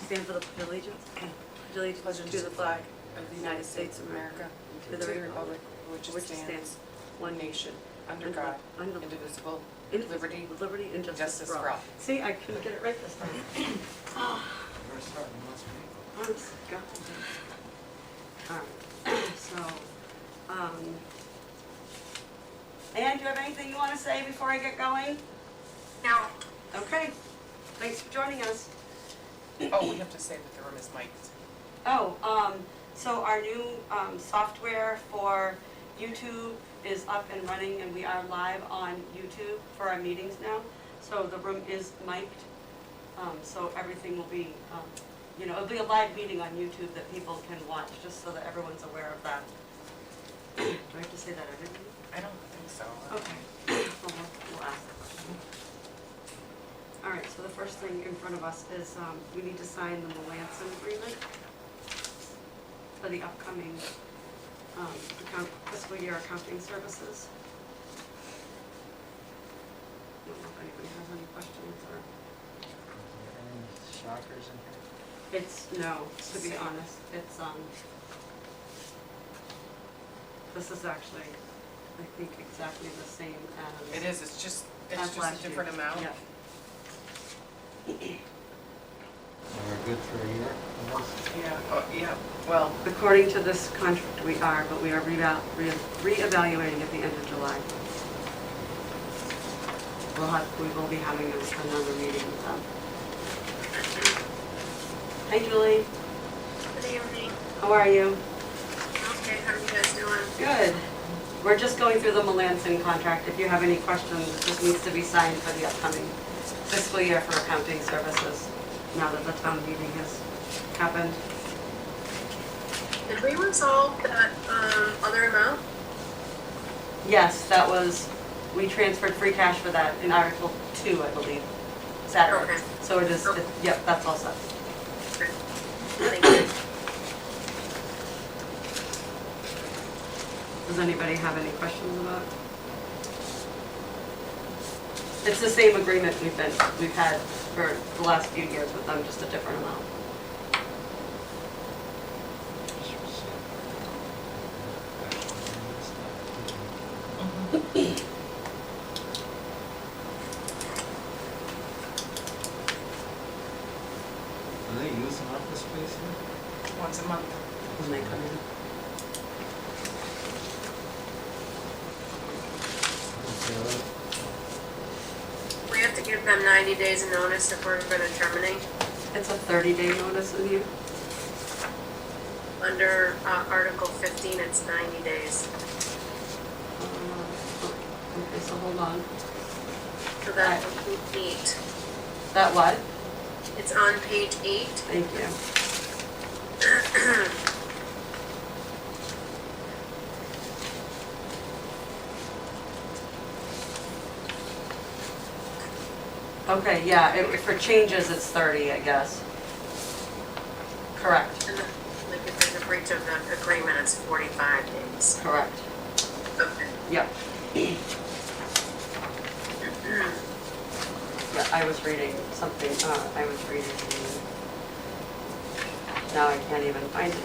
Stand for the pledge of allegiance. Pledge allegiance to the flag of the United States of America, to the republic for which it stands, one nation, under God, indivisible, with liberty and justice for all. See, I couldn't get it right this time. We're starting last week. Honest God. All right, so, Ann, do you have anything you want to say before I get going? No. Okay, thanks for joining us. Oh, we have to say that the room is mic'd. Oh, so our new software for YouTube is up and running, and we are live on YouTube for our meetings now. So the room is mic'd, so everything will be, it'll be a live meeting on YouTube that people can watch, just so that everyone's aware of that. Do I have to say that everything? I don't think so. Okay. Well, we'll ask that question. All right, so the first thing in front of us is we need to sign the Melanson Agreement for the upcoming fiscal year accounting services. I don't know if anybody has any questions or... Any shockers in here? It's, no, to be honest, it's, this is actually, I think, exactly the same as... It is, it's just as a last different year. amount. Yeah. We're good for a year? Yeah, well, According to this contract, we are, but we are reevaluating at the end of July. We will be having another meeting with them. Hi, Julie. Good evening. How are you? Okay, how are you guys doing? Good. We're just going through the Melanson contract. If you have any questions, it just needs to be signed for the upcoming fiscal year for accounting services, now that the town meeting has happened. Did we resolve that other amount? Yes, that was, we transferred free cash for that in Article 2, I believe, Saturday. Okay. So it is, Okay. yep, that's all set. Okay. Thank you. Does anybody have any questions about it? It's the same agreement we've had for the last few years with them, just a different amount. Are they using office space here? once a month. When they come in. Okay, We have to give them 90 days of notice if we're going to terminate. It's a 30-day notice in here. Under Article 15, it's 90 days. Okay, so hold on. So that's page 8. That what? It's on page 8. Thank you. Okay, yeah, for changes, it's 30, I guess. Correct, And then, like if there's a breach of the agreement, it's 45 days. correct. Okay. Yep. Yeah, I was reading something, now I can't even find it.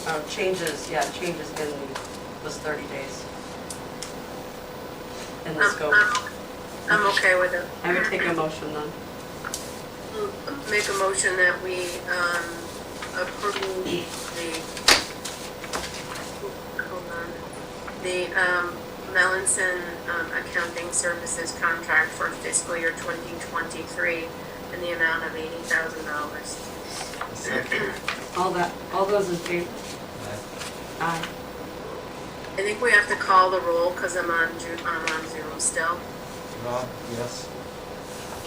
Oh, changes in was 30 days. In the scope. I'm okay with it. I would take a motion then. Make a motion that we approve the Melanson Accounting Services contract for fiscal year 2023 in the amount of $80,000. Second. All those in favor? Aye. I think we have to call the roll because I'm on Zoom still. Rob, yes.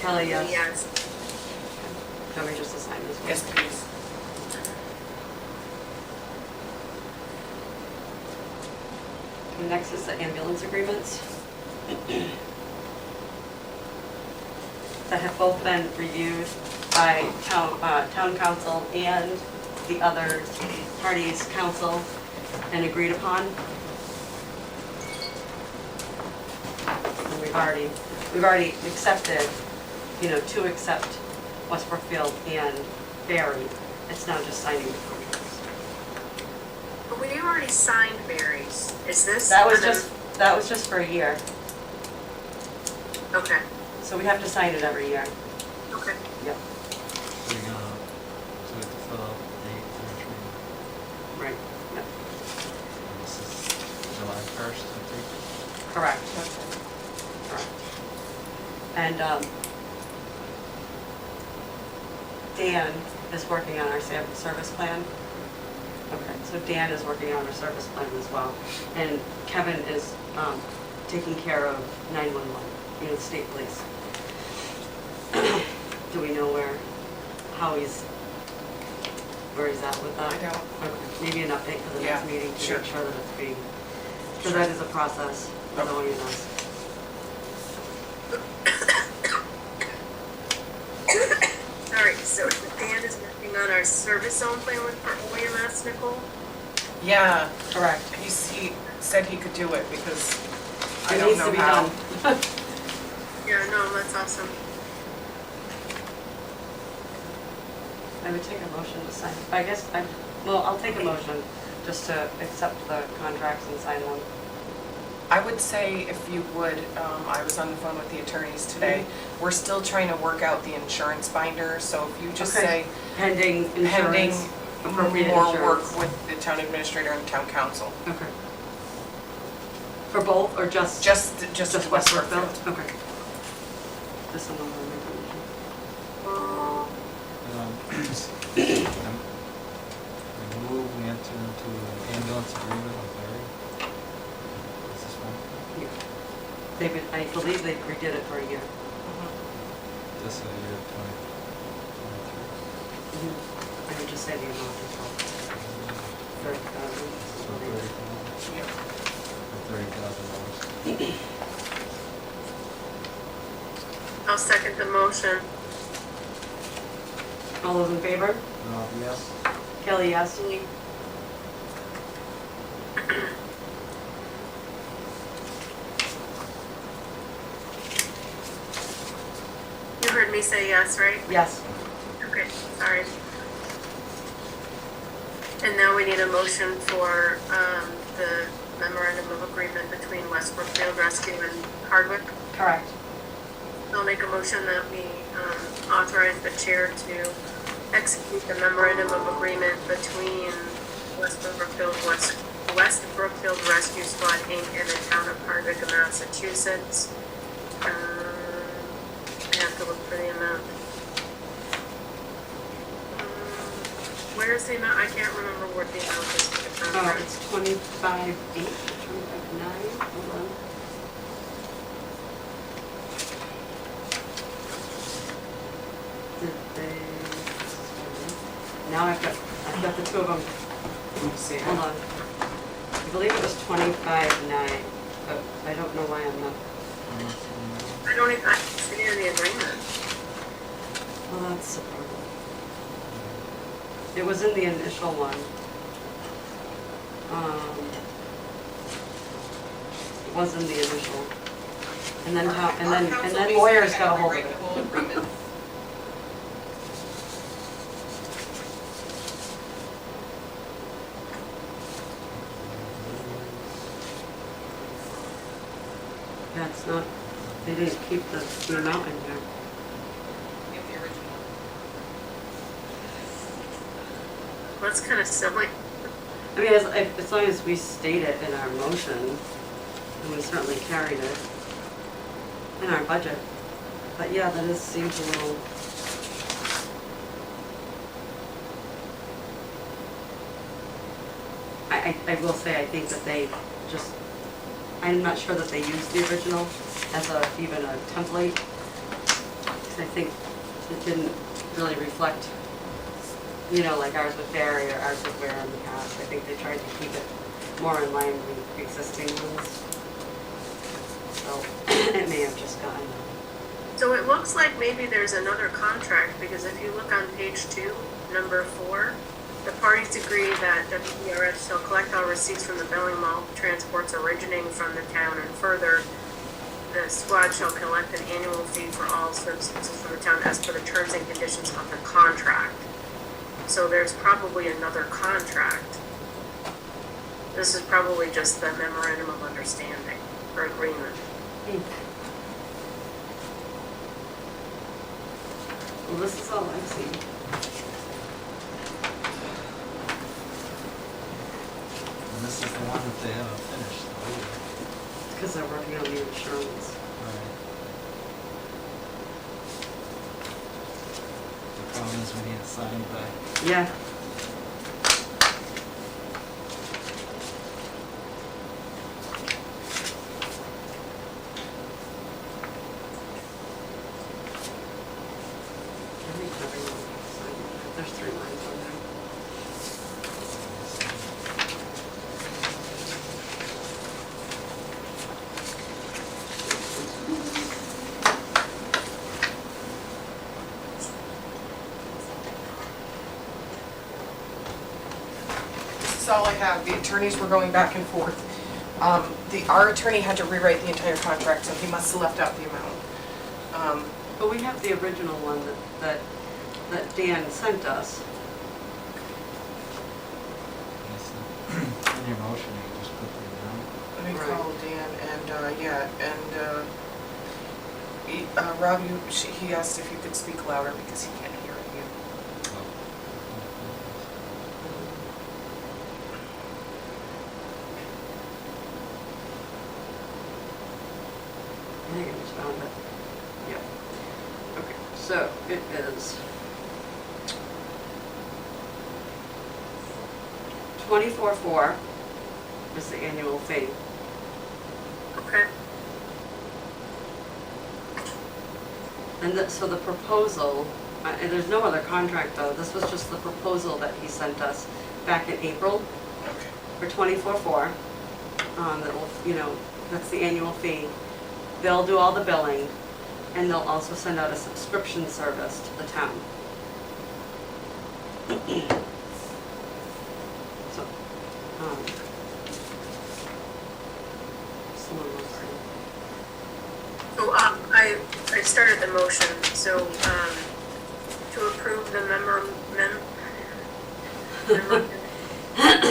Kelly, yes. Yes. Can we just assign this one? Yes, please. And next is the ambulance agreements that have both been reviewed by town council and the other parties' council and agreed upon. And we've already accepted, to accept West Brookfield and Barry. It's now just signing the contracts. But we already signed Barry's. Is this? That was just for a year, Okay, so we have to sign it every year. okay. Yep. So you're gonna, so we have to fill out the date for each meeting. Right, yep, And this is July 1st, I think. correct, correct. And, Dan is working on our service plan. Okay, so Dan is working on our service plan as well. And Kevin is, taking care of 911, you know, the state police. Do we know where he's at with that? I don't. Okay, maybe an update for the next Yeah, meeting to sure. make sure that it's being, because Sure. that is a process with Okay. OEMS. All right, so Dan is working on our service zone plan for OEMS, Nicole? Yeah, Correct. he said he could do it because I It don't needs know to be how. done. Yeah, no, that's awesome. I would take a motion to sign, I guess, I'll take a motion just to accept the contracts and sign them. I would say if you would, I was on the phone with the attorneys today. We're still trying to work out the insurance binder, so if you just Okay. say Pending pending insurance, appropriate more insurance. work with the town administrator and town council. Okay. For both, or just? Just West Brookfield? Brookfield. Okay. This one, I'll make a motion. I move we enter into an ambulance agreement with Barry. Is this one? I believe they redid it for a year. This is year 2023. I would just say the amount is $30,000. So 30,000. Yeah. For $30,000. I'll second the motion. All those in favor? Yes. Kelly, yes? You heard me say yes, right? Yes. Okay, sorry. And now we need a motion for the memorandum of agreement between West Brookfield Rescue and Hardwick. Correct. I'll make a motion that we authorize the chair to execute the memorandum of agreement between West Brookfield Rescue Squad Inc. and the town of Hardwick, Massachusetts. I have to look for the amount. Where's the amount? I can't remember what the amount is for the Oh, contract. it's 25.8, 25.9, hold on. Did they, now I've got the two of them, See, hold on. I believe it was 25.9, but I don't know why I'm not, I don't even, I can't see it in the agreement. well, that's the problem. It was in the initial one. It was in the initial. And then, and then lawyers got a hold of it. Yeah, it's not, they didn't keep the amount in there. That's kind of silly. I mean, as long as we state it in our motion, and we certainly carried it in our budget. But yeah, that is, seems a little. I will say, I think that they just, I'm not sure that they used the original as even a template. 'Cause I think it didn't really reflect, you know, like ours with Barry or ours with Ware in the past. I think they tried to keep it more in line with existing ones. So it may have just gotten. So it looks like maybe there's another contract, because if you look on page 2, number 4, the parties agree that WPRS shall collect all receipts from the Belling Mall transports originating from the town, and further, the squad shall collect an annual fee for all services from the town as per the terms and conditions of the contract. So there's probably another contract. This is probably just the memorandum of understanding or agreement. Well, this is all I've seen. And this is the one that they haven't finished, though, either. Because they're working on the insurance. Right. The problem is we need it signed by, Yeah. I think everyone can sign it. There's 3 lines on there. This is all I have. The attorneys were going back and forth. Our attorney had to rewrite the entire contract, so he must have left out the amount. But we have the original one that Dan sent us. in your motion, you can just put the amount. Let me Right. call Dan Rob, he asked if you could speak louder because he can't hear you. I think I just found it. Yep. Okay, so it is 24,400 is the annual fee. Okay. And so the proposal, and there's no other contract though, this was just the proposal that he sent us back in April Okay. for 24,400. That will, that's the annual fee. They'll do all the billing, and they'll also send out a subscription service to the town. So, someone was So I started the motion, so to approve the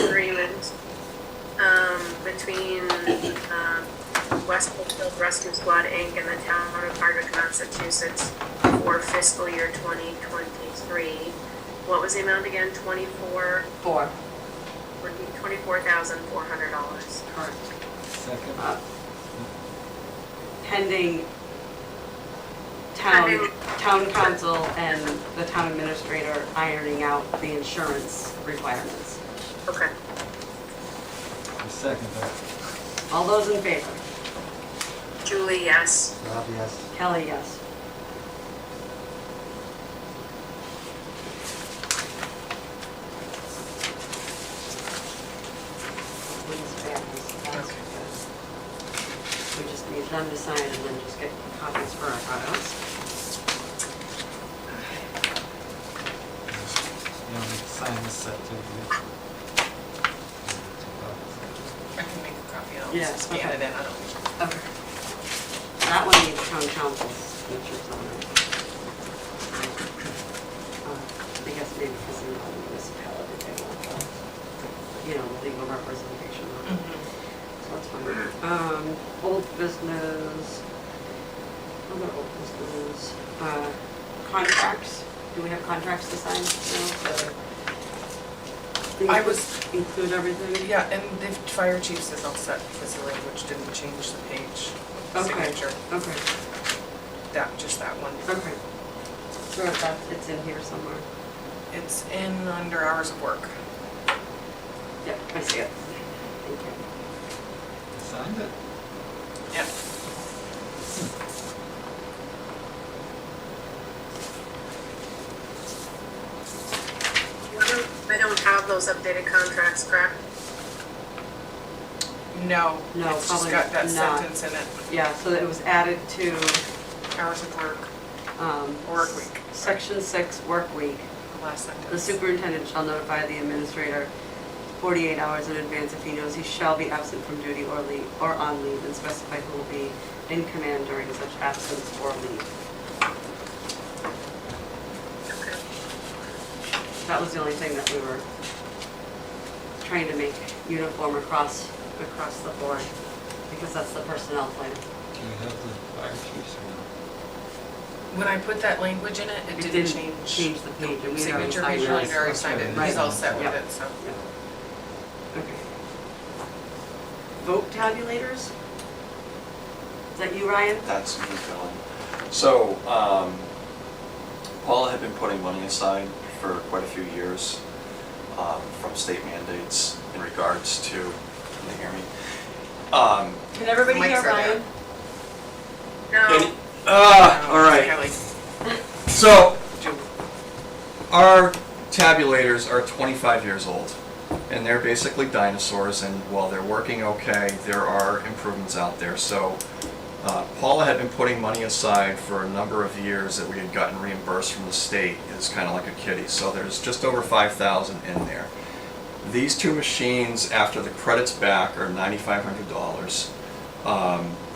agreement between West Bloomfield Rescue Squad Inc. and the town of Hardwick, Massachusetts for fiscal year 2023. What was the amount again? Four. Would be $24,400. Correct. Second? Pending Pending. town council and the town administrator ironing out the insurance requirements. Okay. I second that. All those in favor? Julie, yes. Rob, yes. Kelly, yes. We just need them to sign and then just get copies for our files. You don't need to sign this set too, do you? I can make a copy and I'll Yeah, just scan okay. it in. I don't. Okay. That one needs town council's signatures on it. I guess maybe because they're not a municipality, they want the legal representation on it. So that's fine. Old business, other old business, contracts. Do we have contracts to sign now? I was- Include everything? Yeah, and the fire chief says all set because the language didn't change the page Okay. signature. Okay, Just that one. okay. So it's in here somewhere. It's in under hours of work. Yep, I see it. Thank you. You signed it? Yeah. I don't have those updated contracts, correct? No. No, It's just probably got that not. sentence in it. Yeah, so it was added to, Hours of work, Work week. Section 6, work week. the last sentence. The superintendent shall notify the administrator 48 hours in advance if he knows he shall be absent from duty or on leave, and specify who will be in command during such absence or leave. Okay. That was the only thing that we were trying to make uniform across the board, because that's the personnel plan. Do you have the fire chiefs or no? When I put that language in it, it It didn't didn't change. change the page, and we had already Signature signed page, it. we already signed it, Right. he's all set with Yeah. it, so. Yeah. Okay. Vote tabulators? Is that you, Ryan? That's me, Phil. So, Paula had been putting money aside for quite a few years from state mandates in regards to, can you hear me? Can everybody Mike's hear are there. Ryan? No, All right. Kelly. So, our tabulators are 25 years old, and they're basically dinosaurs, and while they're working okay, there are improvements out there. So, Paula had been putting money aside for a number of years that we had gotten reimbursed from the state. It's kind of like a kitty, so there's just over 5,000 in there. These two machines, after the credits back, are $9,500.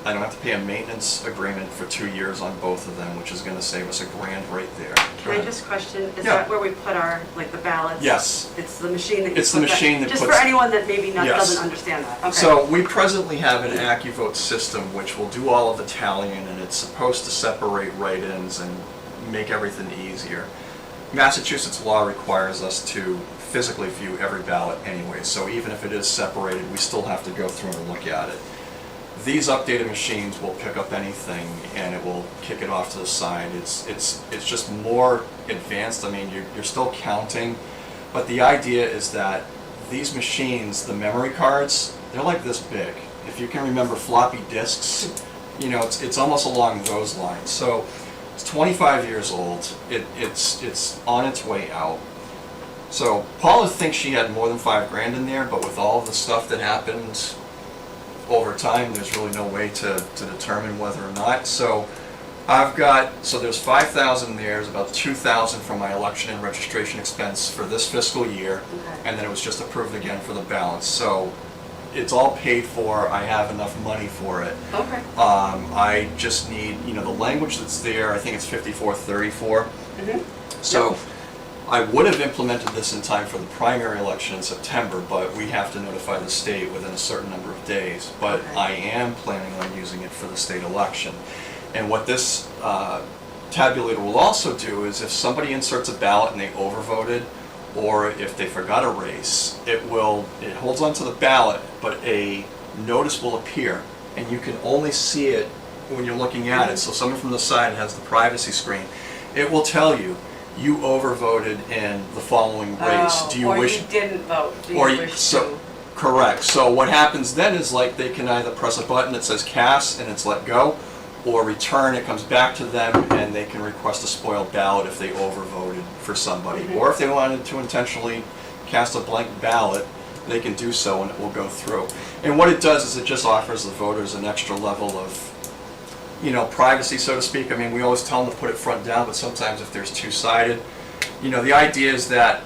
I don't have to pay a maintenance agreement for 2 years on both of them, which is going to save us $1,000 right there. Can I just question, is Yeah. that where we put our, like, the ballots? Yes. It's the machine that you It's the put machine that just puts- for anyone that maybe not, Yes. doesn't understand that, okay. So we presently have an AccuVote system which will do all of the tallying, and it's supposed to separate write-ins and make everything easier. Massachusetts law requires us to physically view every ballot anyway, so even if it is separated, we still have to go through and look at it. These updated machines will pick up anything and it will kick it off to the side. It's just more advanced. I mean, you're still counting, but the idea is that these machines, the memory cards, they're like this big. If you can remember floppy disks, you know, it's almost along those lines. So it's 25 years old. It's on its way out. So Paula thinks she had more than $5,000 in there, but with all of the stuff that happened over time, there's really no way to determine whether or not. So there's 5,000 there, there's about 2,000 from my election and registration expense for this fiscal year, Okay. and then it was just approved again for the balance. So it's all paid for, I have enough money for it. Okay. I just need, the language that's there, I think it's 5434. Mm-hmm. So I would have implemented this in time for the primary election in September, but we have to notify the state within a certain number of days. But Okay. I am planning on using it for the state election. And what this tabulator will also do is if somebody inserts a ballot and they overvoted, or if they forgot a race, it holds onto the ballot, but a notice will appear, and you can only see it when you're looking at it. So someone from the side has the privacy screen. It will tell you, you overvoted in the following race. Do you wish? Or you didn't vote, do you or you- wish so- to? Correct. So what happens then is like they can either press a button that says cast and it's let go, or return, it comes back to them and they can request a spoiled ballot if they overvoted for somebody. Mhm. Or if they wanted to intentionally cast a blank ballot, they can do so and it will go through. And what it does is it just offers the voters an extra level of, privacy, so to speak. I mean, we always tell them to put it front down, but sometimes if there's two-sided, the idea is that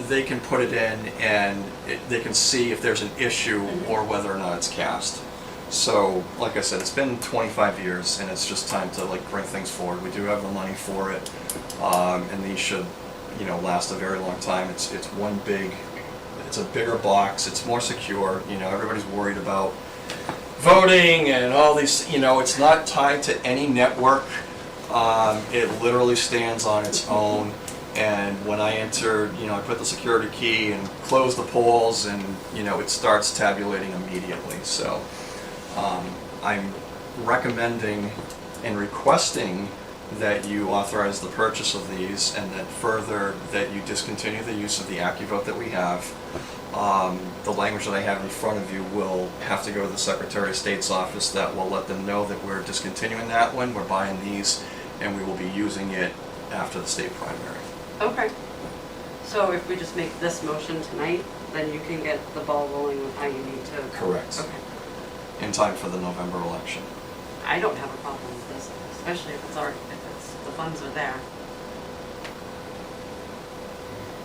they can put it in and they can see if there's an issue or whether or not it's cast. So, like I said, it's been 25 years and it's just time to bring things forward. We do have the money for it, and these should, last a very long time. It's it's a bigger box, it's more secure. Everybody's worried about voting and all these, it's not tied to any network. It literally stands on its own. And when I enter, I put the security key and close the polls, and it starts tabulating immediately. So I'm recommending and requesting that you authorize the purchase of these, and that further that you discontinue the use of the AccuVote that we have. The language that I have in front of you will have to go to the Secretary of State's office. That will let them know that we're discontinuing that one, we're buying these, and we will be using it after the state primary. Okay. So if we just make this motion tonight, then you can get the ball rolling with how you need to. Correct. Okay. In time for the November election. I don't have a problem with this, especially if the funds are there.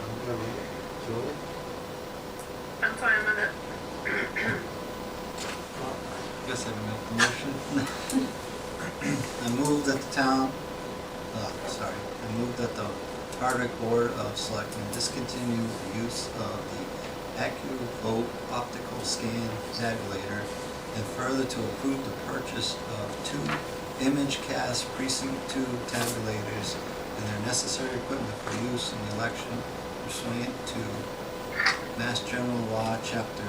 I'm gonna read it. Julie? I'm fine with it. Well, I guess I can make the motion. I move that the town, I move that the Hardwick Board of Selectmen discontinue the use of the AccuVote optical scan tabulator and further to approve the purchase of 2 ImageCast Precinct 2 tabulators and their necessary equipment for use in the election pursuant to Mass General Law, Chapter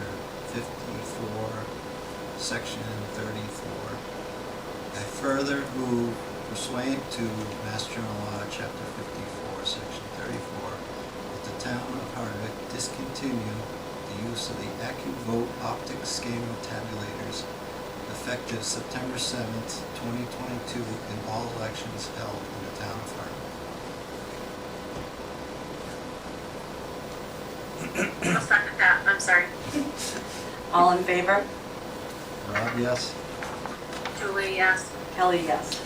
54, Section 34. I further move pursuant to Mass General Law, Chapter 54, Section 34, that the town of Hardwick discontinue the use of the AccuVote optic scanner tabulators effective September 7th, 2022 in all elections held in the town of Hardwick. I'll second that, I'm sorry. All in favor? Rob, yes? Julie, yes. Kelly, yes.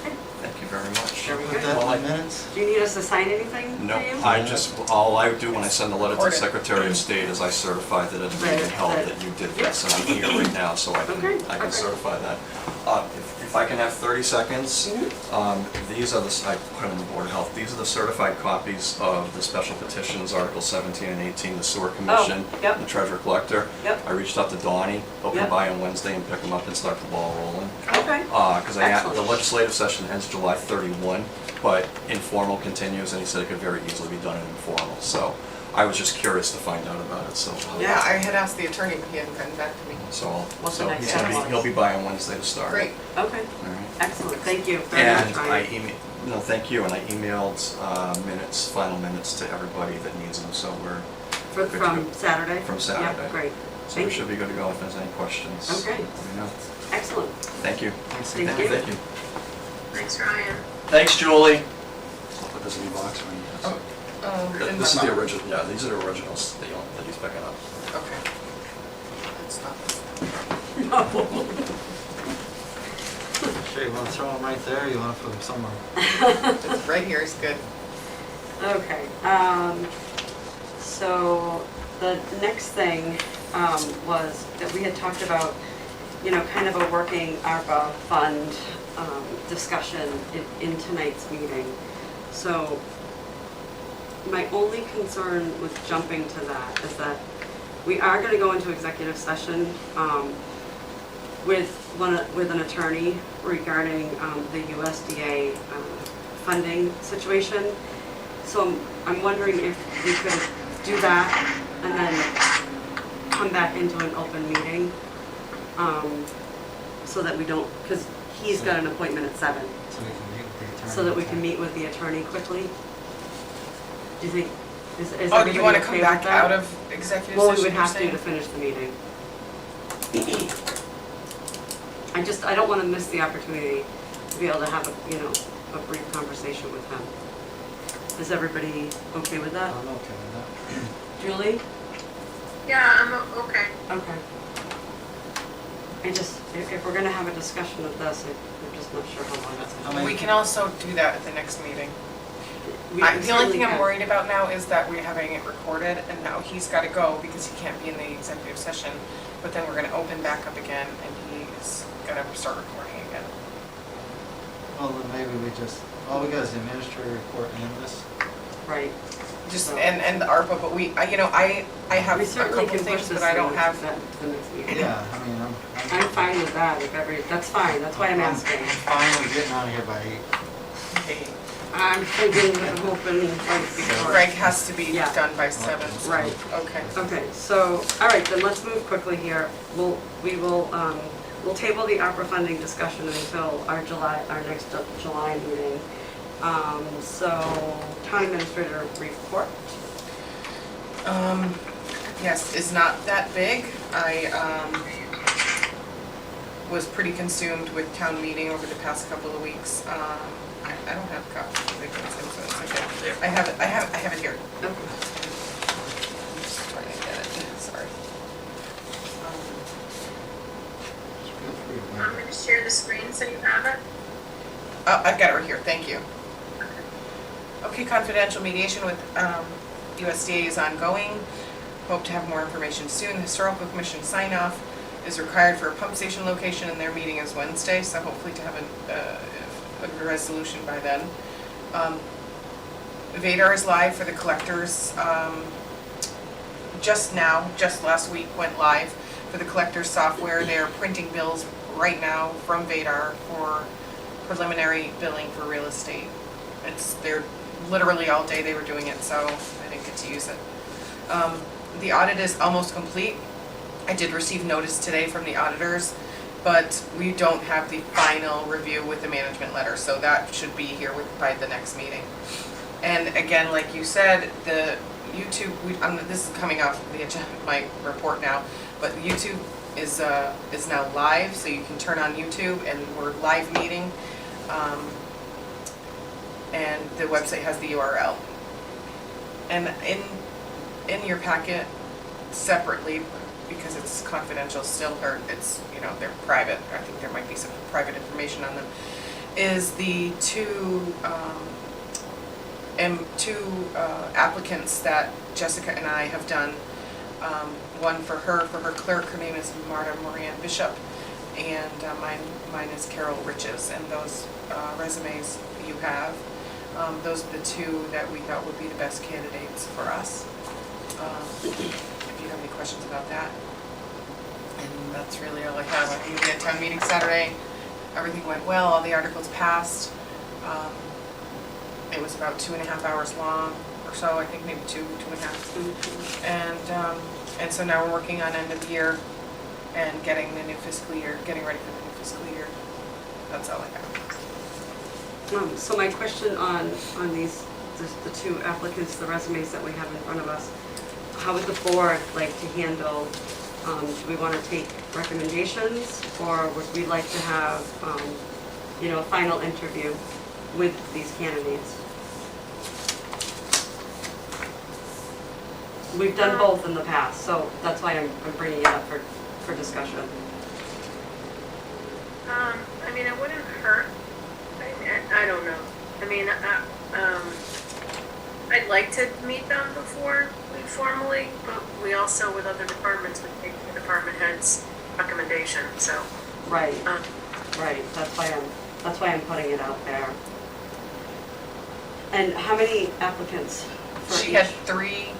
Okay. Thank you very much. Very Put good. that Well, in the minutes? Do you need us to sign anything No, for you? all I do when I send the letter to the Record it. Secretary of State is I certify that it's Right, been held, right. that you did this, and I'm here right now, so I Okay, can okay. certify that. If I can have 30 seconds, Mhm. these are I put in the Board of Health, these are the certified copies of the special petitions, Articles 17 and 18, the Sewer Commission, yep. the Treasurer Collector. Yep. I reached out to Donnie, hope Yep. come by on Wednesday and pick them up and start the ball rolling. Okay. Because the Excellent. legislative session ends July 31, but informal continues, and he said it could very easily be done in informal. So I was just curious to find out about it, so. Yeah, I had asked the attorney, but he hadn't gotten back to me. So, What's the next he's gonna step? he'll be by on Wednesday to start. Great. Okay, All right. excellent, thank you very much, And Ryan. thank you, and I emailed final minutes to everybody that needs them, so we're good to From go. Saturday? From Saturday. Yep, great, So Thank we you. should be good to go if there's any questions. Okay. Let me know. excellent. Thank you. Thanks Thank again. you. Thank you. Thanks, Ryan. Thanks, Julie. I'll put this in the box when you Oh, in This is my the box. original, yeah, these are the originals that he's picking up. Okay. That's not this. Sure, you wanna throw them right there, or you wanna put them somewhere? It's right here is good. Okay, so the next thing was that we had talked about, kind of a working ARPA fund discussion in tonight's meeting. So my only concern with jumping to that is that we are gonna go into executive session with an attorney regarding the USDA funding situation. So I'm wondering if we could do that and then come back into an open meeting, so that we don't, because he's got an appointment at 7, So we can meet with the attorney. so that we can meet with the attorney quickly. Do you think, is Oh, do everybody you want to okay come with back that? out of executive Well, session? we would you're have to saying? finish the meeting. I don't want to miss the opportunity to be able to have a brief conversation with him. Is everybody okay with that? I'm okay with Julie? Yeah, I'm okay. Okay. If we're gonna have a discussion of this, I'm just not sure how long it's How gonna many- We can also do that at the next meeting. be. The only thing I'm worried about now is that we're having it recorded, and now he's got to go because he can't be in the executive session. But then we're going to open back up again, and he's going to start recording again. that. Well, then maybe we just, all we got is the administrator report and this. Right. Just So- and the ARPA, but I have We a certainly couple can push things, this but I don't to have. the next meeting. Yeah, I mean, I'm fine with that, that's fine, that's why I'm asking. I'm fine with getting out of here by 8. I'm thinking, I'm hoping right before. Greg has to be Yeah. done by 7. Right. Okay. Okay, so, all right, then let's move quickly here. We'll table the ARPA funding discussion until our next July meeting. So, town administrator report. Yes, it's not that big. I was pretty consumed with town meeting over the past couple of weeks. I don't have copies of the things, so it's okay. I have it here. Okay. I'm just trying to get it, sorry. Feel free to I'm going to share the screen so you have it. I've got it right here, thank you. Okay, confidential mediation with USDA is ongoing. Hope to have more information soon. Historical Commission sign off. is required for a pump station location, and their meeting is Wednesday, so hopefully to have a resolution by then. Vadar is live for the collectors. Just last week went live for the collectors software. They're printing bills right now from Vadar for preliminary billing for real estate. They're literally all day they were doing it, so I didn't get to use it. The audit is almost complete. I did receive notice today from the auditors, but we don't have the final review with the management letter, so that should be here by the next meeting. And again, like you said, the YouTube, this is coming off the agenda, my report now, but YouTube is now live, so you can turn on YouTube and we're live meeting. And the website has the URL. And in your packet, separately, because it's confidential still, or it's, they're private, I think there might be some private information on them, is the two applicants that Jessica and I have done. One for her clerk, her name is Marta Moran Bishop, and mine is Carol Riches, and those resumes you have, those are the two that we thought would be the best candidates for us. If you have any questions about that. And that's really all I have. I think we had a town meeting Saturday. Everything went well, all the articles passed. It was about 2.5 hours long or so, I think maybe 2.5. And so now we're working on end of year and getting ready for the new fiscal year. That's all I have. So my question on these, the two applicants, the resumes that we have in front of us, how would the board like to handle, do we want to take recommendations, or would we like to have, a final interview with these candidates? We've done both in the past, so that's why I'm bringing it up for discussion. It wouldn't hurt. I don't know. I'd like to meet them before we formally, but we also, with other departments, would take the department head's recommendation, so. Right, right, that's why I'm putting it out there. And how many applicants for She each? had 3,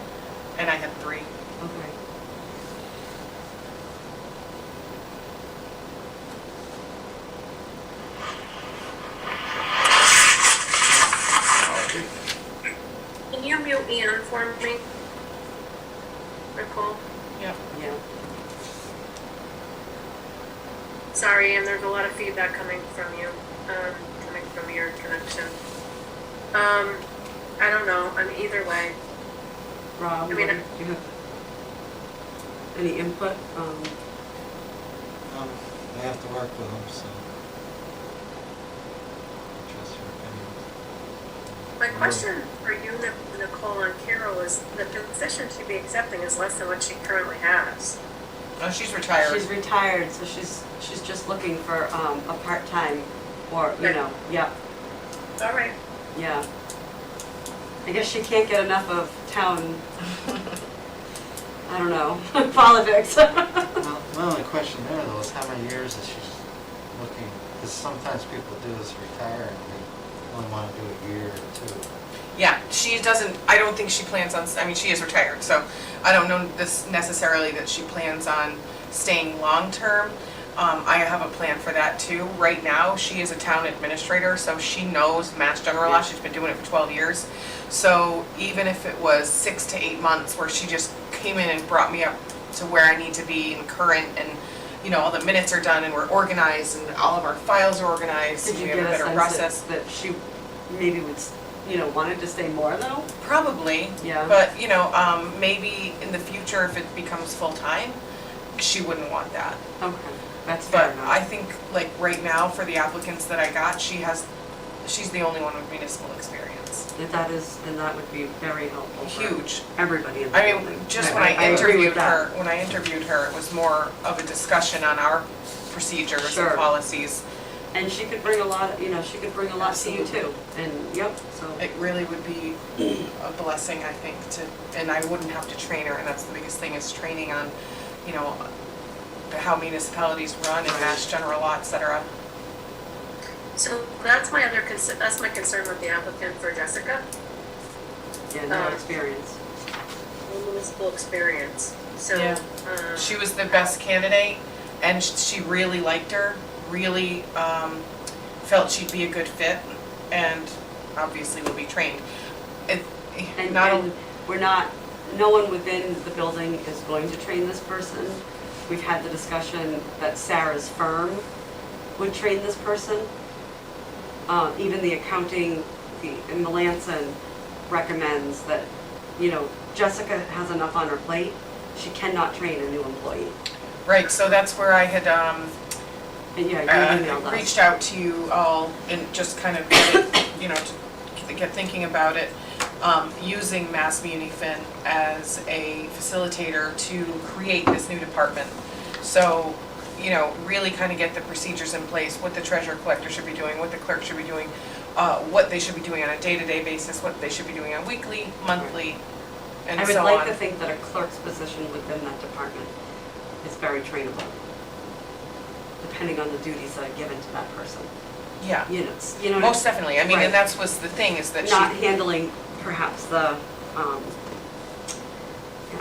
and I had 3. Okay. Can you mute Ian for me? Nicole? Yep. Yeah. Sorry, Ian, there's a lot of feedback coming from you, coming from your connection. I don't know, either way. Rob, I mean, do you have any input? I have to work with them, so. Trust your opinion. My question for you, Nicole, and Carol is the position she'd be accepting is less than what she currently has. Oh, she's retired. She's retired, so she's just looking for a part-time, or, yeah, All right. yeah. I guess she can't get enough of town, I don't know, politics. Well, my only question there though is how many years is she looking, because sometimes people do this retire and they only want to do a year or 2. Yeah, I don't think she plans on, she is retired, so I don't know this necessarily that she plans on staying long-term. I have a plan for that too. Right now, she is a town administrator, so she knows Mass General Law. She's been doing it for 12 years. So even if it was 6 to 8 months where she just came in and brought me up to where I need to be and current, and all the minutes are done and we're organized and all of our files are organized. Did you we get have a better sense process. that she maybe would, wanted to stay more though? Probably. Yeah. But, maybe in the future, if it becomes full-time, she wouldn't want that. Okay, that's fair But enough. I think, like, right now, for the applicants that I got, she's the only one with municipal experience. And that would be very helpful for Huge. everybody in the I mean, building. just I when I agree with interviewed that. her, it was more of a discussion on our procedures Sure. and policies. And she could bring a lot, to you too, and, so. It really would be a blessing, I think, and I wouldn't have to train her, and that's the biggest thing, is training on, how municipalities run and Mass General Law, et cetera. So that's my other that's my concern with the applicant for Jessica, Yeah, no experience. municipal experience. So, Yeah. She was the best candidate, and she really liked her, really felt she'd be a good fit, and obviously will be trained. And Not a- and we're not, no one within the building is going to train this person. We've had the discussion that Sarah's firm would train this person. Even the accounting, and Melanson recommends that, you know, Jessica has enough on her plate. She cannot train a new employee. Right, so that's where I had And yeah, you emailed us. reached out to you all and just kind of get it, you know, to get thinking about it, using Mass MuniFin as a facilitator to create this new department. So, you know, really kind of get the procedures in place, what the treasurer collector should be doing, what the clerk should be doing, what they should be doing on a day-to-day basis, what they should be doing on weekly, monthly, and I so would on. like to think that a clerk's position within that department is very trainable, depending on the duties that are given to that person. Yeah, You know, most definitely. I mean, Right. and that's was the thing, is that not she, handling perhaps the,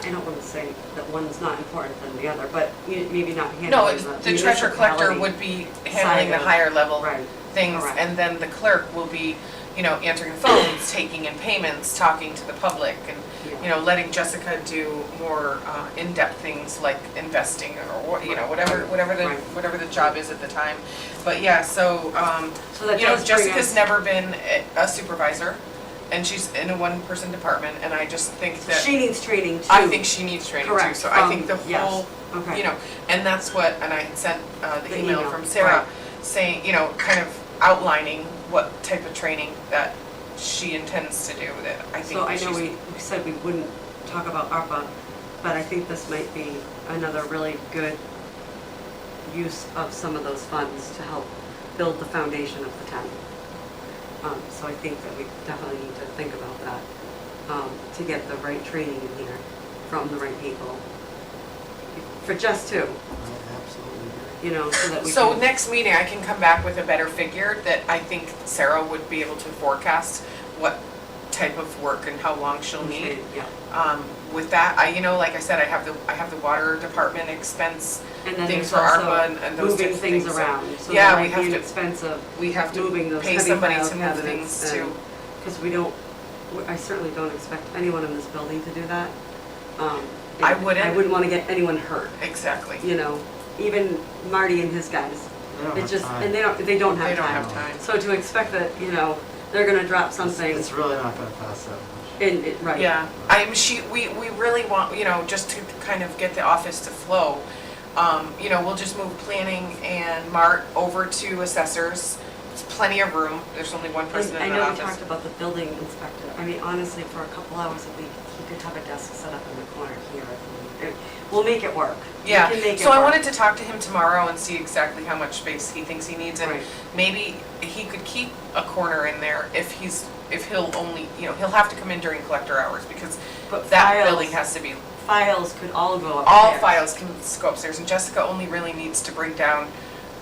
I don't want to say that one's not important than the other, but maybe not no, handling the treasurer collector municipality would be handling the side of- higher level Right, things, correct. and then the clerk will be, you know, answering phones, taking in payments, talking to the public, and, you know, letting Jessica do more in-depth things like investing or, you know, whatever Right. the job is at the time. But yeah, so, So that you know, does bring Jessica's us, never been a supervisor, and she's in a one-person department, and I just think that, she needs training too. I think she needs training too. Correct, So I think the yes, whole, okay. you know, and that's what, and I had sent the The email email, from Sarah right. saying, you know, kind of outlining what type of training that she intends to do, that I think So I that know she's. we said we wouldn't talk about ARPA, but I think this might be another really good use of some of those funds to help build the foundation of the town. So I think that we definitely need to think about that, to get the right training in here from the right people. For just two, Absolutely. you know, so that we So can. next meeting, I can come back with a better figure that I think Sarah would be able to forecast what type of work and how long she'll need. Yeah, With that, you know, like I said, I have the water department expense, and then things there's for ARPA also and those moving types of things things. So around, so yeah, there we might have be an to- expense of we have moving to those pay heavy somebody file to move cabinets things too. because we don't, I certainly don't expect anyone in this building to do that. I and wouldn't. I wouldn't want to get anyone hurt, Exactly. you know, even Marty and his guys. It just, and they don't have They don't time. have time. So to expect that, you know, they're gonna drop something It's really not gonna cost that much. right. Yeah, we really want, you know, just to kind of get the office to flow, you know, we'll just move planning and Mart over to assessors. There's plenty of room, there's only one person I in that know we office. talked about the building inspector. I mean, honestly, for a couple hours a week, he could have a desk set up in the corner here. We'll make it work. We Yeah, can make it so I work. wanted to talk to him tomorrow and see exactly how much space he thinks he needs, and Right. maybe he could keep a corner in there if he'll only, you know, he'll have to come in during collector hours, because But that files- building has to be, Files could all go upstairs. all files can go upstairs, and Jessica only really needs to bring down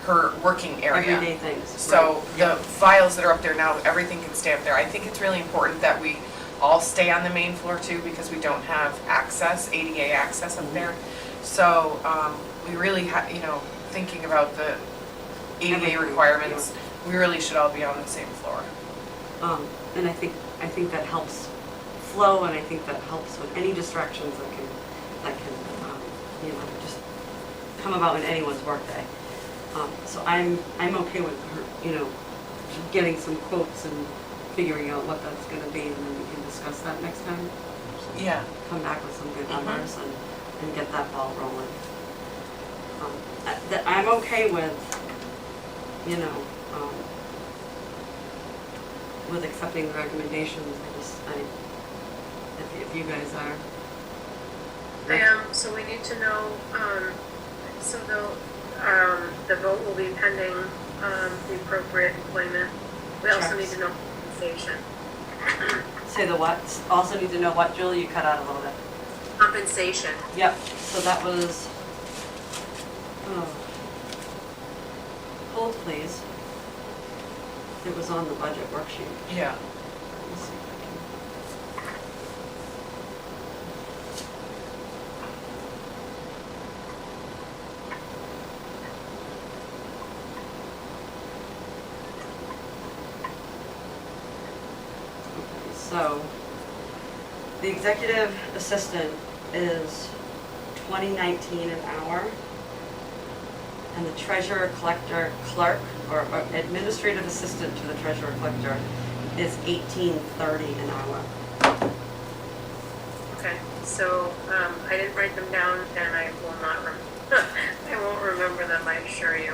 her working area. Everyday things. So right. the files that are up there now, everything can stay up there. I think it's really important that we all stay on the main floor too, because we don't have access, ADA access up there. So, we really you know, thinking about the ADA Everything, requirements, we really should all be on the same floor. And I think that helps flow, and I think that helps with any distractions that can, you know, just come about in anyone's workday. So I'm okay with her, you know, getting some quotes and figuring out what that's gonna be, and then we can discuss that next time. Yeah. Come back with some good Mhm. numbers and get that ball rolling. That I'm okay with, you know, with accepting the recommendations. If you guys are. So we need to know, so the vote will be pending, the appropriate employment. We also need Checks. to know compensation. Say the what? Also need to know what, Julie? You cut out a little bit. Compensation. Yep, so that was Oh. Hold, please. It was on the budget worksheet. Yeah. Let me see if I can. Okay, so the executive assistant is $20.19 an hour. And the treasurer collector clerk, or administrative assistant to the treasurer collector is $18.30 an hour. Okay, so, I didn't write them down and I will not I won't remember them, I assure you.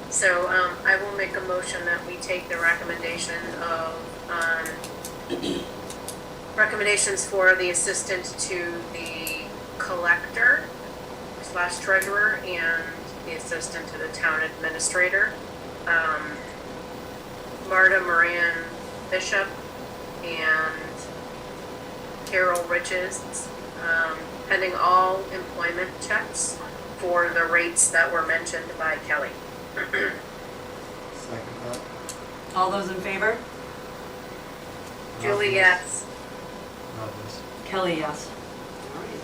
So, I will make a motion that we take the recommendation of, recommendations for the assistant to the collector / treasurer and the assistant to the town administrator, Marta Moran Bishop and Carol Riches, pending all employment checks for the rates that were mentioned by Kelly. Second that. All those in favor? Julie, yes. Others. Kelly, yes. All right.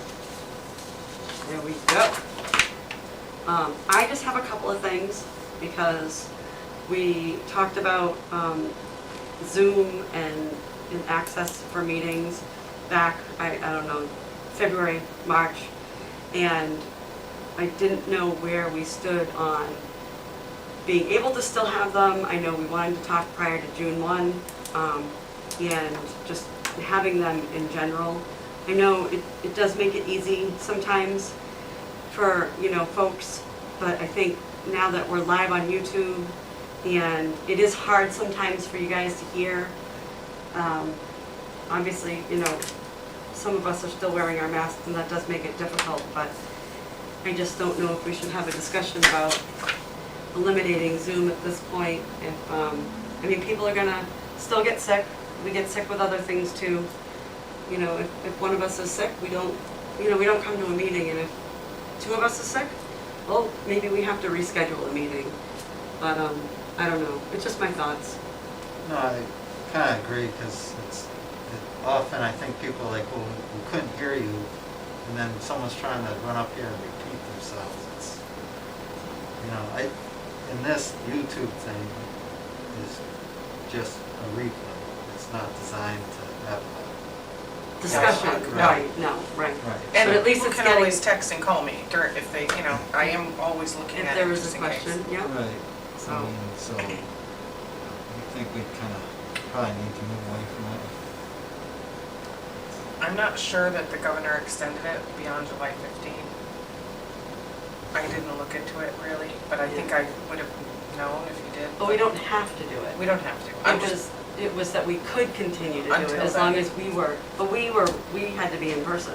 There we go. I just have a couple of things because we talked about Zoom and access for meetings back, I don't know, February, March, and I didn't know where we stood on being able to still have them. I know we wanted to talk prior to June 1, and just having them in general. I know it does make it easy sometimes for, folks, but I think now that we're live on YouTube, and it is hard sometimes for you guys to hear. Obviously, some of us are still wearing our masks, and that does make it difficult, but I just don't know if we should have a discussion about eliminating Zoom at this point. If, people are gonna still get sick. We get sick with other things too. If one of us is sick, we don't come to a meeting, and if two of us is sick, well, maybe we have to reschedule a meeting. But, I don't know, it's just my thoughts. No, I kind of agree, because often I think people are like, well, we couldn't hear you, and then someone's trying to run up here and repeat themselves. It's, and this YouTube thing is just a replay. It's not designed to have a Discussion, Right. right, no, right. Right. And But at least people it's can getting- always text and call me if they, I am always looking If at it there is just a in case. question, yeah. Right. So- So I think we kind of probably need to move away from that. I'm not sure that the governor extended it beyond July 15. I didn't look into it really, but I think I would have known if he did. But we don't have to do it. We don't have to. It was that we could continue to do it Until as long then. as we were, but we had to be in person.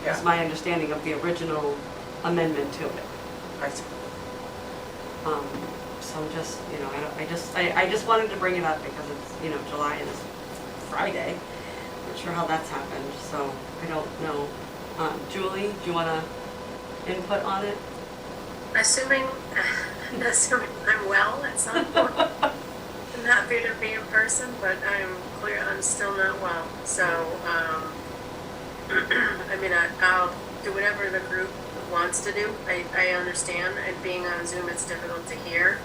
That's Yeah, my understanding of the original amendment to it. I see. So I'm just, I just wanted to bring it up because it's, July and it's Friday. Not sure how that's happened, so I don't know. Julie, do you want to input on it? Assuming I'm well at some point. I'm happy to be in person, but I'm still not well. So, I'll do whatever the group wants to do. I understand, and being on Zoom, it's difficult to hear.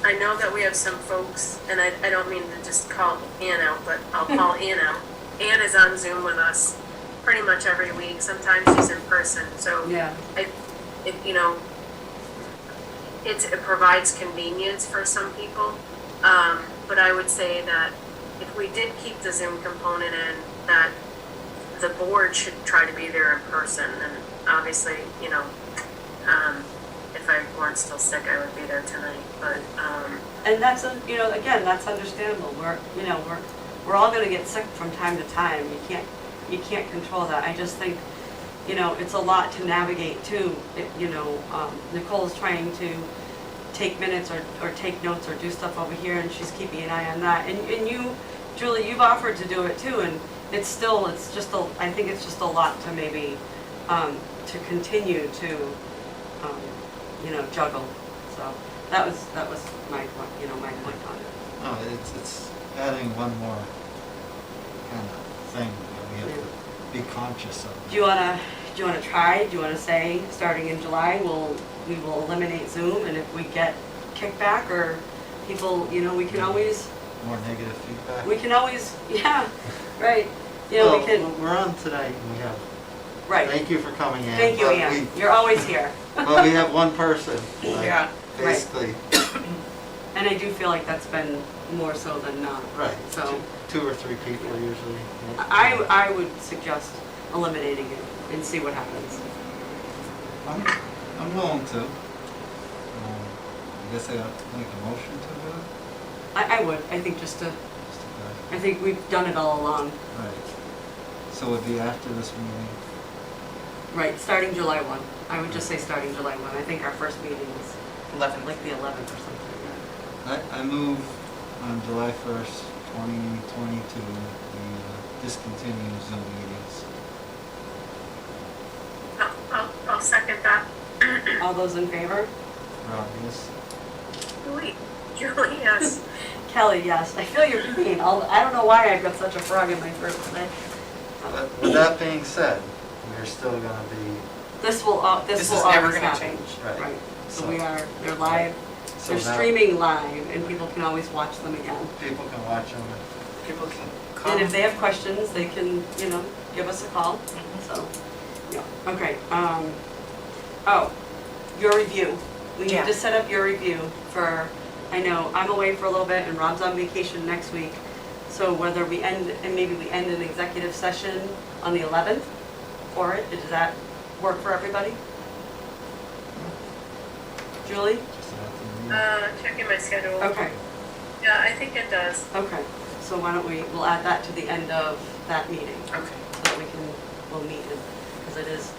I know that we have some folks, and I don't mean to just call Ann out, but I'll call Ann out. Ann is on Zoom with us pretty much every week. Sometimes she's in person, so Yeah. it provides convenience for some people. But I would say that if we did keep the Zoom component in, that the board should try to be there in person. And obviously, if I weren't still sick, I would be there tonight. But And that's, again, that's understandable. We're all gonna get sick from time to time. You can't control that. I just think, it's a lot to navigate too. Nicole's trying to take minutes or take notes or do stuff over here, and she's keeping an eye on that. And you, Julie, you've offered to do it too, and it's still, I think it's just a lot to maybe, to continue to, juggle. So that was my point, my point on it. No, it's adding one more kind of thing that we have to be conscious of. Do you wanna try? Do you wanna say, starting in July, we will eliminate Zoom, and if we get kickback or people, we can always, More negative feedback? yeah, right. We Well, can, we're on tonight and we have, right. thank you for coming in. Thank you, but Ian. You're always here. But we have one person, like, Yeah. basically, And I do feel like that's been more so than not. right, So two or three people usually. I would suggest eliminating it and see what happens. I'm willing to. I guess I have to make a motion to do it? I would, I think just to, Just to clarify. I think we've done it all along. Right. So it would be after this meeting? Right, starting July 1. I would just say starting July 1. I think our first meeting is 11. like the 11th or something. I move on July 1st, 2022, we discontinue Zoom meetings. I'll second that. All those in favor? Rob, yes? Wait, Julie, yes. Kelly, yes. I feel your pain. I don't know why I've got such a frog in my throat today. But with that being said, we're still gonna be, This will This will is never always gonna happen. change. Right. So So- they're live, so they're now streaming live, and people can always watch them again. people can watch them. People can come. And if they have questions, they can, give us a call. So, yeah, okay. Your review. We need Yeah. to set up your review for, I know I'm away for a little bit and Rob's on vacation next week. So whether we end an executive session on the 11th for it, does that work for everybody? Julie? Just after the Checking my schedule. Okay, Yeah, I think it does. okay. So why don't we'll add that to the end of that meeting. Okay. So that we'll meet it, because it is,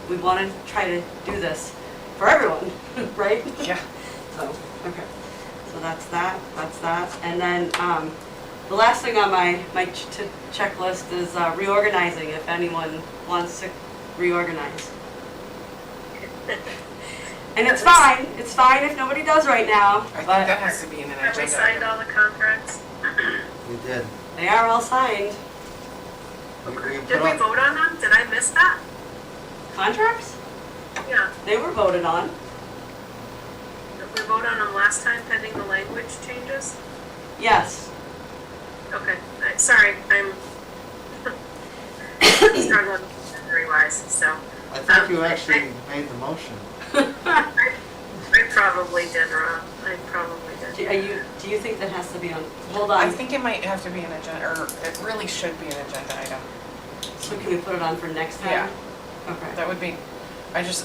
we want to try to do this for everyone, right? Yeah. So, okay, so that's that, and then, the last thing on my checklist is reorganizing, if anyone wants to reorganize. And it's fine if nobody does right now, I think but that has to be in an Have we agenda. signed all the contracts? We did. they are all signed. We Did put we on- vote on them? Did I miss that? Contracts, Yeah. they were voted on. Did we vote on them last time pending the language changes? Yes, Okay, sorry, I'm struggling memory-wise, so. I think you actually made the motion. I probably did, Rob. I probably did. do you think that has to be on, hold I on, think it might have to be an agenda, or it really should be an agenda item. so can we put it on for next time? Yeah. Okay. That would be,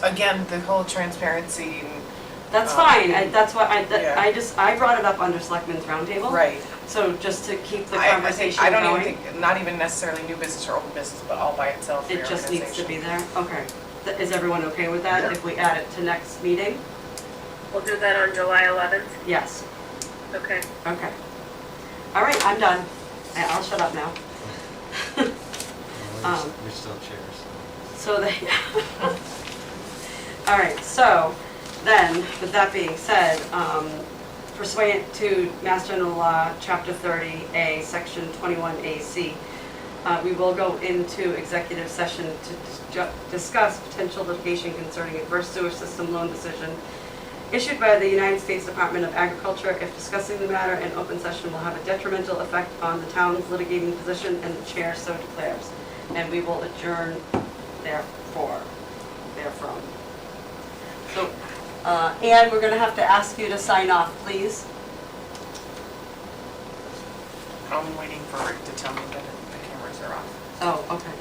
again, the whole transparency and. That's fine, that's why Yeah. I brought it up under Selectmen's Roundtable. Right. So just to keep the I think, conversation I don't going. even think, not even necessarily new business or old business, but all by itself, It just needs to be reorganization. there, okay. Is everyone okay with that, Yeah. if we add it to next meeting? We'll do that on July 11th? Yes, Okay. okay. All right, I'm done. I'll shut up now. We're still chairs. So they, all right, so then, with that being said, pursuant to Mass General Law, Chapter 30A, Section 21AC, we will go into executive session to discuss potential litigation concerning adverse sewer system loan decision issued by the United States Department of Agriculture. If discussing the matter in open session will have a detrimental effect on the town's litigating position, and the chair so declares. And we will adjourn therefrom. So, Ann, we're gonna have to ask you to sign off, please. I'm waiting for Rick to tell me that the cameras are off. Oh, okay.